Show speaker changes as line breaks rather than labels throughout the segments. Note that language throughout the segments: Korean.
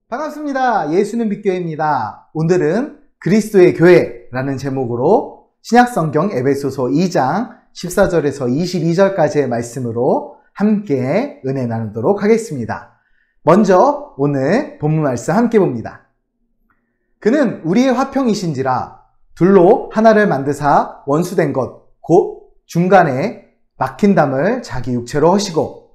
반갑습니다. 예수는 빛교회입니다. 오늘은 그리스도의 교회라는 제목으로 신약성경 에베소서 2장 14절에서 22절까지의 말씀으로 함께 은혜 나누도록 하겠습니다. 먼저 오늘 본문 말씀 함께 봅니다. 그는 우리의 화평이신지라 둘로 하나를 만드사 원수된 것 곧 중간에 막힌 담을 자기 육체로 하시고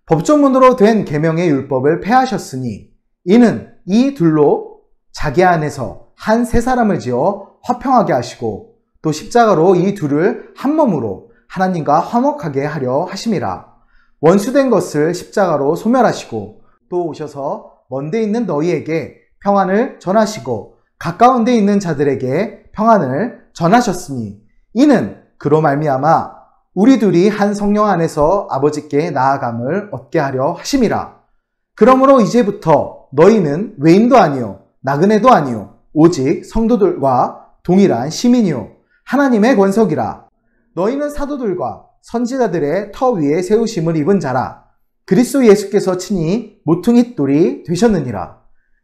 법조문으로 된 계명의 율법을 폐하셨으니 이는 이 둘로 자기 안에서 한 세 사람을 지어 화평하게 하시고 또 십자가로 이 둘을 한 몸으로 하나님과 화목하게 하려 하심이라. 원수된 것을 십자가로 소멸하시고 또 오셔서 먼데 있는 너희에게 평안을 전하시고 가까운 데 있는 자들에게 평안을 전하셨으니 이는 그로 말미암아 우리 둘이 한 성령 안에서 아버지께 나아감을 얻게 하려 하심이라. 그러므로 이제부터 너희는 외인도 아니요 나그네도 아니요 오직 성도들과 동일한 시민이요 하나님의 권석이라. 너희는 사도들과 선지자들의 터 위에 세우심을 입은 자라. 그리스도 예수께서 친히 모퉁이돌이 되셨느니라.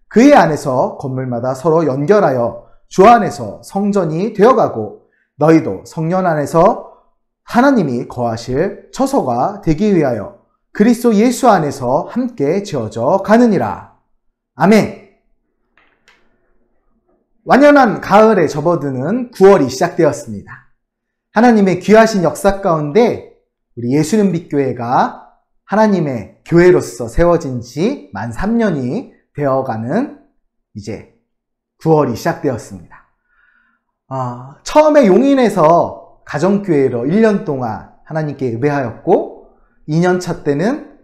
그의 안에서 건물마다 서로 연결하여 주 안에서 성전이 되어가고 너희도 성령 안에서 하나님이 거하실 처소가 되기 위하여 그리스도 예수 안에서 함께 지어져 가느니라. 아멘. 완연한 가을에 접어드는 9월이 시작되었습니다. 하나님의 귀하신 역사 가운데 우리 예수는 빛교회가 하나님의 교회로서 세워진 지 만 3년이 되어가는 이제 9월이 시작되었습니다. 처음에 용인에서 가정교회로 1년 동안 하나님께 예배하였고 2년차 때는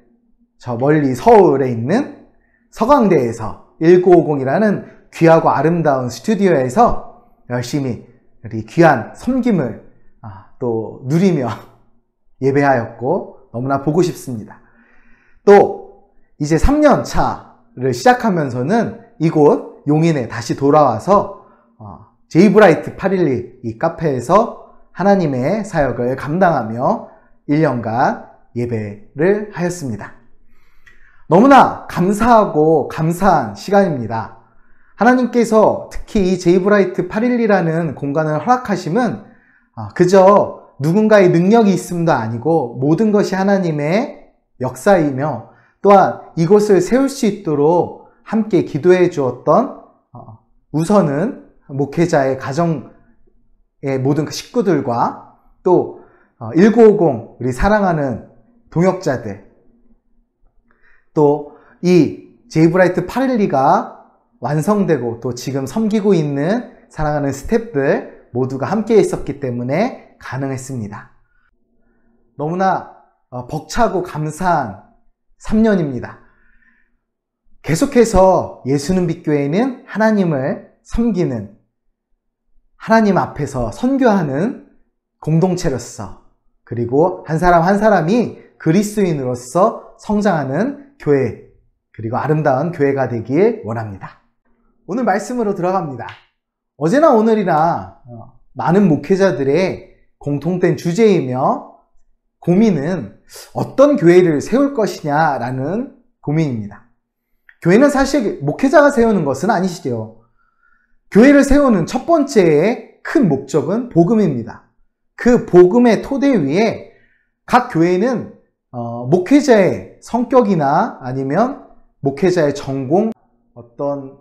저 멀리 서울에 있는 서강대에서 1950이라는 귀하고 아름다운 스튜디오에서 열심히 우리 귀한 섬김을 또 누리며 예배하였고 너무나 보고 싶습니다. 또 이제 3년 차를 시작하면서는 이곳 용인에 다시 돌아와서 제이브라이트 812 이 카페에서 하나님의 사역을 감당하며 1년간 예배를 하였습니다. 너무나 감사하고 감사한 시간입니다. 하나님께서 특히 이 제이브라이트 812라는 공간을 허락하심은 그저 누군가의 능력이 있음도 아니고 모든 것이 하나님의 역사이며 또한 이곳을 세울 수 있도록 함께 기도해 주었던 우선은 목회자의 가정의 모든 식구들과 또 1950 우리 사랑하는 동역자들 또 이 제이브라이트 812가 완성되고 또 지금 섬기고 있는 사랑하는 스태프들 모두가 함께 있었기 때문에 가능했습니다. 너무나 벅차고 감사한 3년입니다. 계속해서 예수는 빛교회는 하나님을 섬기는 하나님 앞에서 선교하는 공동체로서 그리고 한 사람 한 사람이 그리스도인으로서 성장하는 교회 그리고 아름다운 교회가 되길 원합니다. 오늘 말씀으로 들어갑니다. 어제나 오늘이나 많은 목회자들의 공통된 주제이며 고민은 어떤 교회를 세울 것이냐라는 고민입니다. 교회는 사실 목회자가 세우는 것은 아니시죠. 교회를 세우는 첫 번째의 큰 목적은 복음입니다. 그 복음의 토대 위에 각 교회는 목회자의 성격이나 아니면 목회자의 전공, 어떤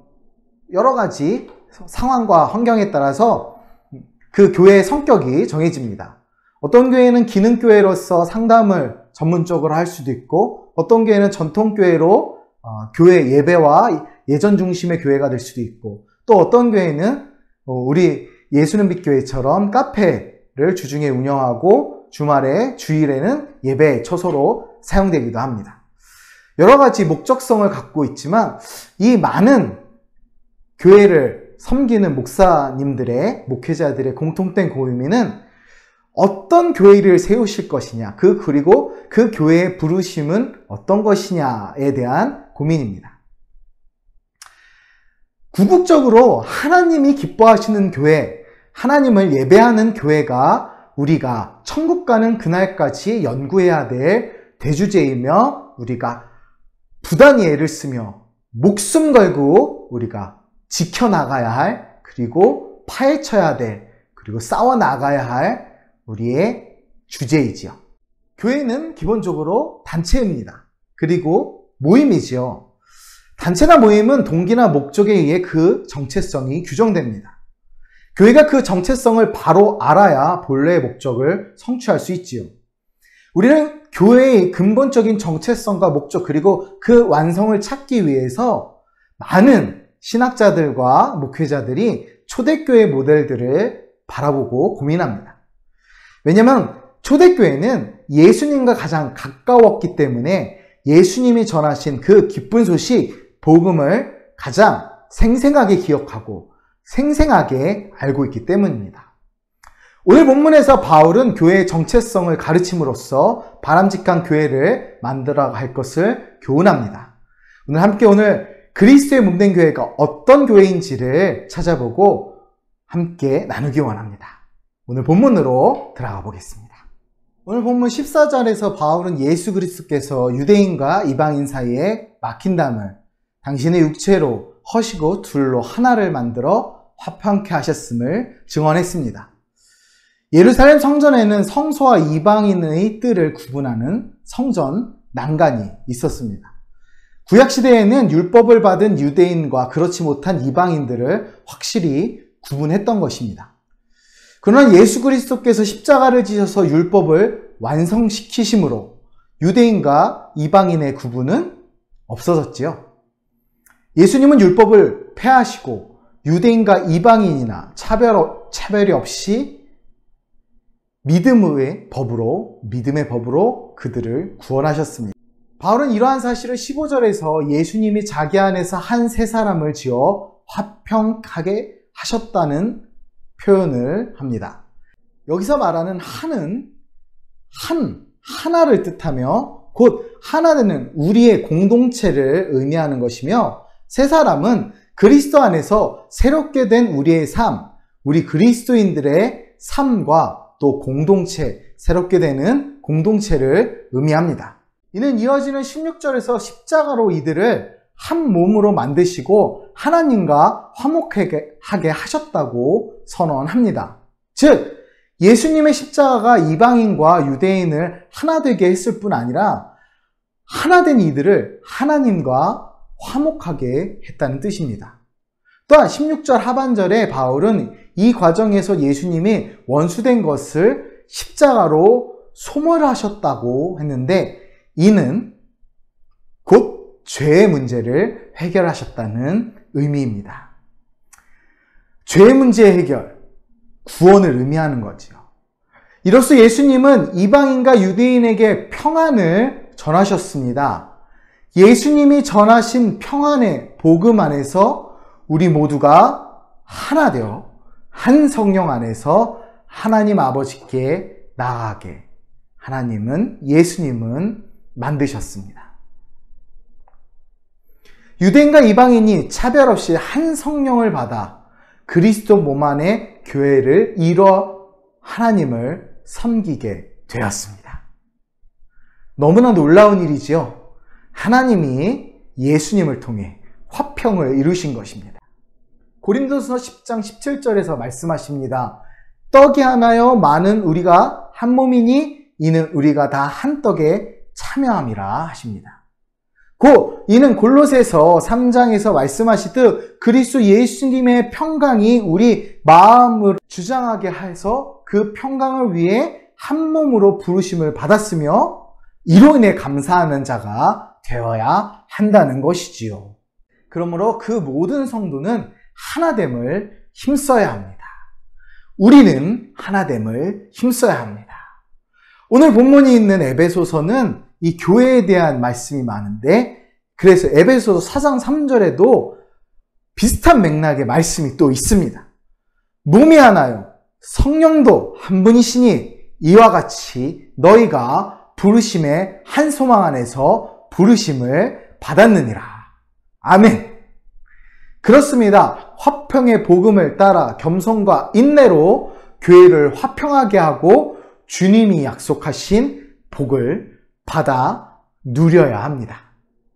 여러 가지 상황과 환경에 따라서 그 교회의 성격이 정해집니다. 어떤 교회는 기능교회로서 상담을 전문적으로 할 수도 있고 어떤 교회는 전통교회로 교회 예배와 예전 중심의 교회가 될 수도 있고 또 어떤 교회는 우리 예수는 빛교회처럼 카페를 주중에 운영하고 주말에 주일에는 예배 처소로 사용되기도 합니다. 여러 가지 목적성을 갖고 있지만 이 많은 교회를 섬기는 목사님들의 목회자들의 공통된 고민은 어떤 교회를 세우실 것이냐 그리고 그 교회의 부르심은 어떤 것이냐에 대한 고민입니다. 궁극적으로 하나님이 기뻐하시는 교회, 하나님을 예배하는 교회가 우리가 천국 가는 그날까지 연구해야 될 대주제이며 우리가 부단히 애를 쓰며 목숨 걸고 우리가 지켜나가야 할, 그리고 파헤쳐야 될, 그리고 싸워나가야 할 우리의 주제이지요. 교회는 기본적으로 단체입니다. 그리고 모임이지요. 단체나 모임은 동기나 목적에 의해 그 정체성이 규정됩니다. 교회가 그 정체성을 바로 알아야 본래의 목적을 성취할 수 있지요. 우리는 교회의 근본적인 정체성과 목적, 그리고 그 완성을 찾기 위해서 많은 신학자들과 목회자들이 초대교회 모델들을 바라보고 고민합니다. 왜냐하면 초대교회는 예수님과 가장 가까웠기 때문에 예수님이 전하신 그 기쁜 소식, 복음을 가장 생생하게 기억하고 생생하게 알고 있기 때문입니다. 오늘 본문에서 바울은 교회의 정체성을 가르침으로써 바람직한 교회를 만들어 갈 것을 교훈합니다. 오늘 그리스도의 몸된 교회가 어떤 교회인지를 찾아보고 함께 나누기 원합니다. 오늘 본문으로 들어가 보겠습니다. 오늘 본문 14절에서 바울은 예수 그리스도께서 유대인과 이방인 사이에 막힌 담을 당신의 육체로 허시고 둘로 하나를 만들어 화평케 하셨음을 증언했습니다. 예루살렘 성전에는 성소와 이방인의 뜰을 구분하는 성전 난간이 있었습니다. 구약시대에는 율법을 받은 유대인과 그렇지 못한 이방인들을 확실히 구분했던 것입니다. 그러나 예수 그리스도께서 십자가를 지셔서 율법을 완성시키심으로 유대인과 이방인의 구분은 없어졌지요. 예수님은 율법을 폐하시고 유대인과 이방인이나 차별이 없이 믿음의 법으로 그들을 구원하셨습니다. 바울은 이러한 사실을 15절에서 예수님이 자기 안에서 한 세 사람을 지어 화평하게 하셨다는 표현을 합니다. 여기서 말하는 한은 하나를 뜻하며 곧 하나 되는 우리의 공동체를 의미하는 것이며, 세 사람은 그리스도 안에서 새롭게 된 우리의 삶, 우리 그리스도인들의 삶과 또 공동체, 새롭게 되는 공동체를 의미합니다. 이는 이어지는 16절에서 십자가로 이들을 한 몸으로 만드시고 하나님과 화목하게 하셨다고 선언합니다. 즉, 예수님의 십자가가 이방인과 유대인을 하나 되게 했을 뿐 아니라 하나 된 이들을 하나님과 화목하게 했다는 뜻입니다. 또한 16절 하반절에 바울은 이 과정에서 예수님이 원수된 것을 십자가로 소멸하셨다고 했는데, 이는 곧 죄의 문제를 해결하셨다는 의미입니다. 죄의 문제의 해결, 구원을 의미하는 거지요. 이로써 예수님은 이방인과 유대인에게 평안을 전하셨습니다. 예수님이 전하신 평안의 복음 안에서 우리 모두가 하나 되어 한 성령 안에서 하나님 아버지께 나아가게 예수님은 만드셨습니다. 유대인과 이방인이 차별 없이 한 성령을 받아 그리스도 몸 안에 교회를 이뤄 하나님을 섬기게 되었습니다. 너무나 놀라운 일이지요. 하나님이 예수님을 통해 화평을 이루신 것입니다. 고린도서 10장 17절에서 말씀하십니다. 떡이 하나여 많은 우리가 한 몸이니 이는 우리가 다 한 떡에 참여함이라 하십니다. 이는 골로새서 3장에서 말씀하시듯 그리스도 예수님의 평강이 우리 마음을 주장하게 해서 그 평강을 위해 한 몸으로 부르심을 받았으며 이로 인해 감사하는 자가 되어야 한다는 것이지요. 그러므로 그 모든 성도는 하나됨을 힘써야 합니다. 우리는 하나됨을 힘써야 합니다. 오늘 본문이 있는 에베소서는 이 교회에 대한 말씀이 많은데, 그래서 에베소서 4장 3절에도 비슷한 맥락의 말씀이 또 있습니다. 몸이 하나요 성령도 한 분이시니 이와 같이 너희가 부르심의 한 소망 안에서 부르심을 받았느니라. 아멘. 그렇습니다. 화평의 복음을 따라 겸손과 인내로 교회를 화평하게 하고 주님이 약속하신 복을 받아 누려야 합니다.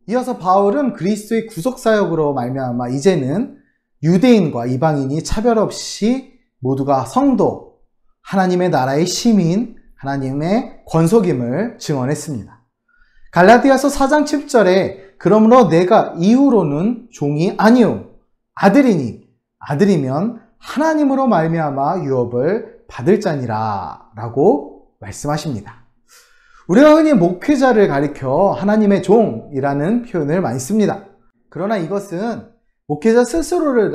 이어서 바울은 그리스도의 구속사역으로 말미암아 이제는 유대인과 이방인이 차별 없이 모두가 성도, 하나님의 나라의 시민, 하나님의 권속임을 증언했습니다. 갈라디아서 4장 7절에 그러므로 내가 이후로는 종이 아니요 아들이니 아들이면 하나님으로 말미암아 유업을 받을 자니라 라고 말씀하십니다. 우리가 흔히 목회자를 가리켜 하나님의 종이라는 표현을 많이 씁니다. 그러나 이것은 목회자 스스로를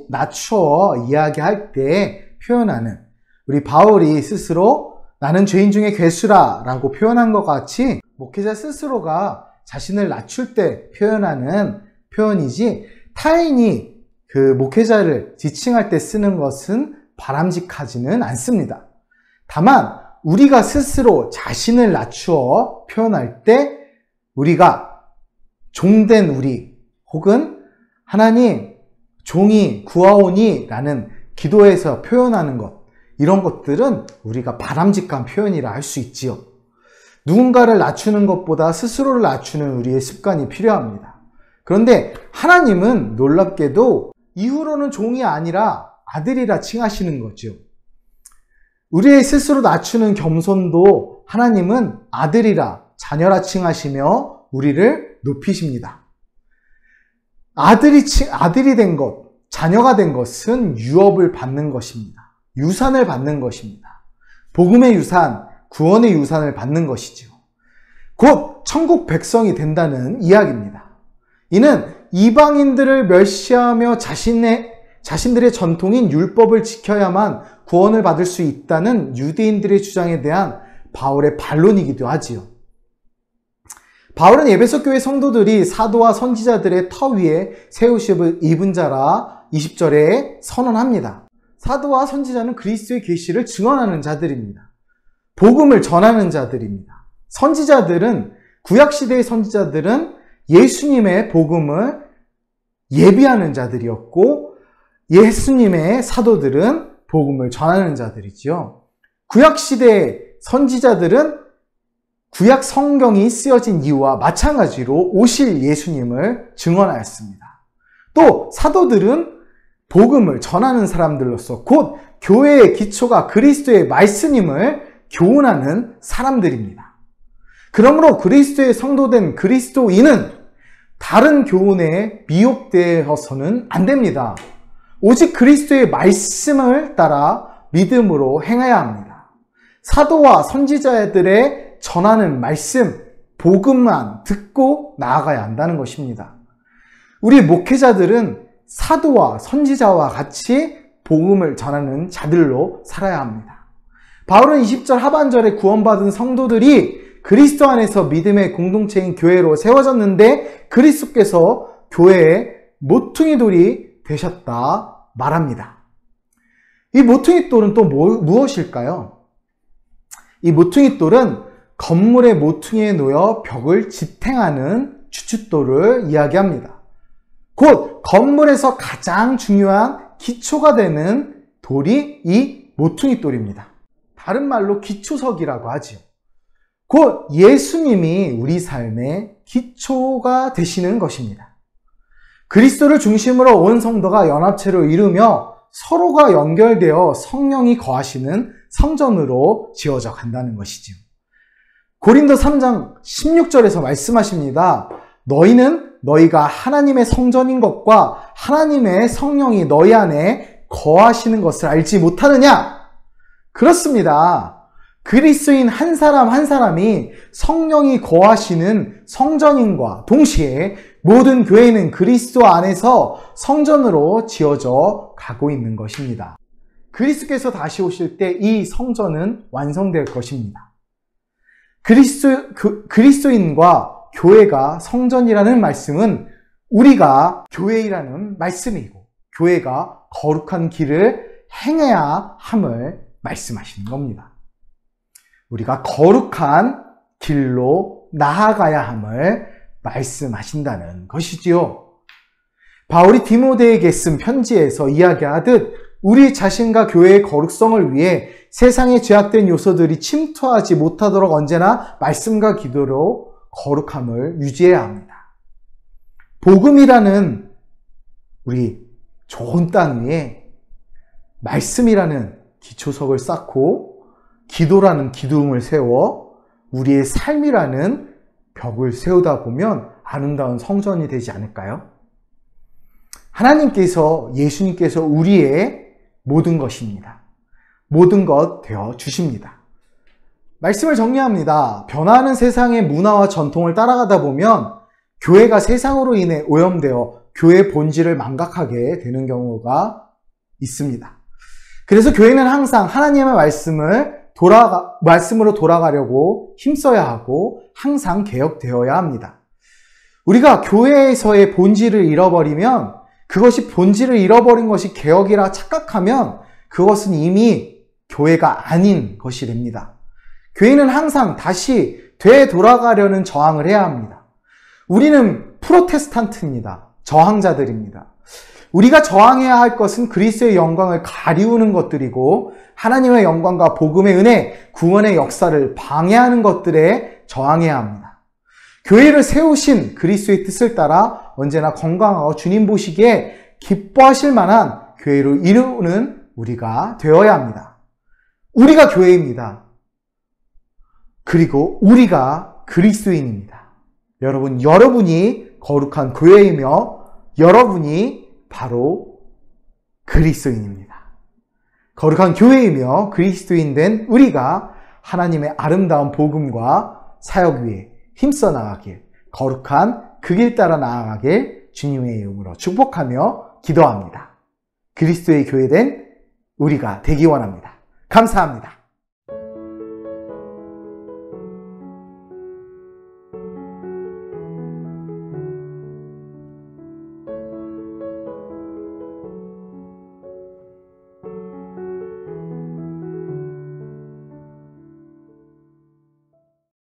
낮추어 이야기할 때 표현하는, 우리 바울이 스스로 나는 죄인 중에 괴수라 라고 표현한 것 같이 목회자 스스로가 자신을 낮출 때 표현하는 표현이지, 타인이 그 목회자를 지칭할 때 쓰는 것은 바람직하지는 않습니다. 다만 우리가 스스로 자신을 낮추어 표현할 때 우리가 종된 우리, 혹은 하나님 종이 구하오니 라는 기도에서 표현하는 것, 이런 것들은 우리가 바람직한 표현이라 할 수 있지요. 누군가를 낮추는 것보다 스스로를 낮추는 우리의 습관이 필요합니다. 그런데 하나님은 놀랍게도 이후로는 종이 아니라 아들이라 칭하시는 거죠. 우리의 스스로 낮추는 겸손도 하나님은 아들이라, 자녀라 칭하시며 우리를 높이십니다. 아들이 된 것, 자녀가 된 것은 유업을 받는 것입니다. 유산을 받는 것입니다. 복음의 유산, 구원의 유산을 받는 것이죠. 곧 천국 백성이 된다는 이야기입니다. 이는 이방인들을 멸시하며 자신들의 전통인 율법을 지켜야만 구원을 받을 수 있다는 유대인들의 주장에 대한 바울의 반론이기도 하지요. 바울은 에베소 교회 성도들이 사도와 선지자들의 터 위에 세우심을 입은 자라 20절에 선언합니다. 사도와 선지자는 그리스도의 계시를 증언하는 자들입니다. 복음을 전하는 자들입니다. 선지자들은, 구약시대의 선지자들은 예수님의 복음을 예비하는 자들이었고, 예수님의 사도들은 복음을 전하는 자들이지요. 구약시대의 선지자들은 구약 성경이 쓰여진 이유와 마찬가지로 오실 예수님을 증언하였습니다. 또 사도들은 복음을 전하는 사람들로서 곧 교회의 기초가 그리스도의 말씀임을 교훈하는 사람들입니다. 그러므로 그리스도의 성도된 그리스도인은 다른 교훈에 미혹되어서는 안 됩니다. 오직 그리스도의 말씀을 따라 믿음으로 행해야 합니다. 사도와 선지자들의 전하는 말씀, 복음만 듣고 나아가야 한다는 것입니다. 우리 목회자들은 사도와 선지자와 같이 복음을 전하는 자들로 살아야 합니다. 바울은 20절 하반절에 구원받은 성도들이 그리스도 안에서 믿음의 공동체인 교회로 세워졌는데 그리스도께서 교회의 모퉁이 돌이 되셨다 말합니다. 이 모퉁이 돌은 또 무엇일까요? 이 모퉁이 돌은 건물의 모퉁이에 놓여 벽을 지탱하는 주춧돌을 이야기합니다. 곧 건물에서 가장 중요한 기초가 되는 돌이 이 모퉁이 돌입니다. 다른 말로 기초석이라고 하지요. 곧 예수님이 우리 삶의 기초가 되시는 것입니다. 그리스도를 중심으로 온 성도가 연합체로 이루며 서로가 연결되어 성령이 거하시는 성전으로 지어져 간다는 것이지요. 고린도 3장 16절에서 말씀하십니다. 너희는 너희가 하나님의 성전인 것과 하나님의 성령이 너희 안에 거하시는 것을 알지 못하느냐? 그렇습니다. 그리스도인 한 사람 한 사람이 성령이 거하시는 성전인과 동시에 모든 교회는 그리스도 안에서 성전으로 지어져 가고 있는 것입니다. 그리스도께서 다시 오실 때 이 성전은 완성될 것입니다. 그리스도인과 교회가 성전이라는 말씀은 우리가 교회이라는 말씀이고 교회가 거룩한 길을 행해야 함을 말씀하시는 겁니다. 우리가 거룩한 길로 나아가야 함을 말씀하신다는 것이지요. 바울이 디모데에게 쓴 편지에서 이야기하듯 우리 자신과 교회의 거룩성을 위해 세상에 죄악된 요소들이 침투하지 못하도록 언제나 말씀과 기도로 거룩함을 유지해야 합니다. 복음이라는 우리 좋은 땅 위에 말씀이라는 기초석을 쌓고 기도라는 기둥을 세워 우리의 삶이라는 벽을 세우다 보면 아름다운 성전이 되지 않을까요? 하나님께서, 예수님께서 우리의 모든 것입니다. 모든 것 되어 주십니다. 말씀을 정리합니다. 변화하는 세상의 문화와 전통을 따라가다 보면 교회가 세상으로 인해 오염되어 교회의 본질을 망각하게 되는 경우가 있습니다. 그래서 교회는 항상 하나님의 말씀으로 돌아가려고 힘써야 하고 항상 개혁되어야 합니다. 우리가 교회에서의 본질을 잃어버리면, 그것이 본질을 잃어버린 것이 개혁이라 착각하면 그것은 이미 교회가 아닌 것이 됩니다. 교회는 항상 다시 되돌아가려는 저항을 해야 합니다. 우리는 프로테스탄트입니다. 저항자들입니다. 우리가 저항해야 할 것은 그리스도의 영광을 가리우는 것들이고 하나님의 영광과 복음의 은혜, 구원의 역사를 방해하는 것들에 저항해야 합니다. 교회를 세우신 그리스도의 뜻을 따라 언제나 건강하고 주님 보시기에 기뻐하실 만한 교회를 이루는 우리가 되어야 합니다. 우리가 교회입니다. 그리고 우리가 그리스도인입니다. 여러분, 여러분이 거룩한 교회이며 여러분이 바로 그리스도인입니다. 거룩한 교회이며 그리스도인 된 우리가 하나님의 아름다운 복음과 사역 위에 힘써 나가길, 거룩한 그 길 따라 나아가길 주님의 이름으로 축복하며 기도합니다. 그리스도의 교회된 우리가 되기 원합니다. 감사합니다.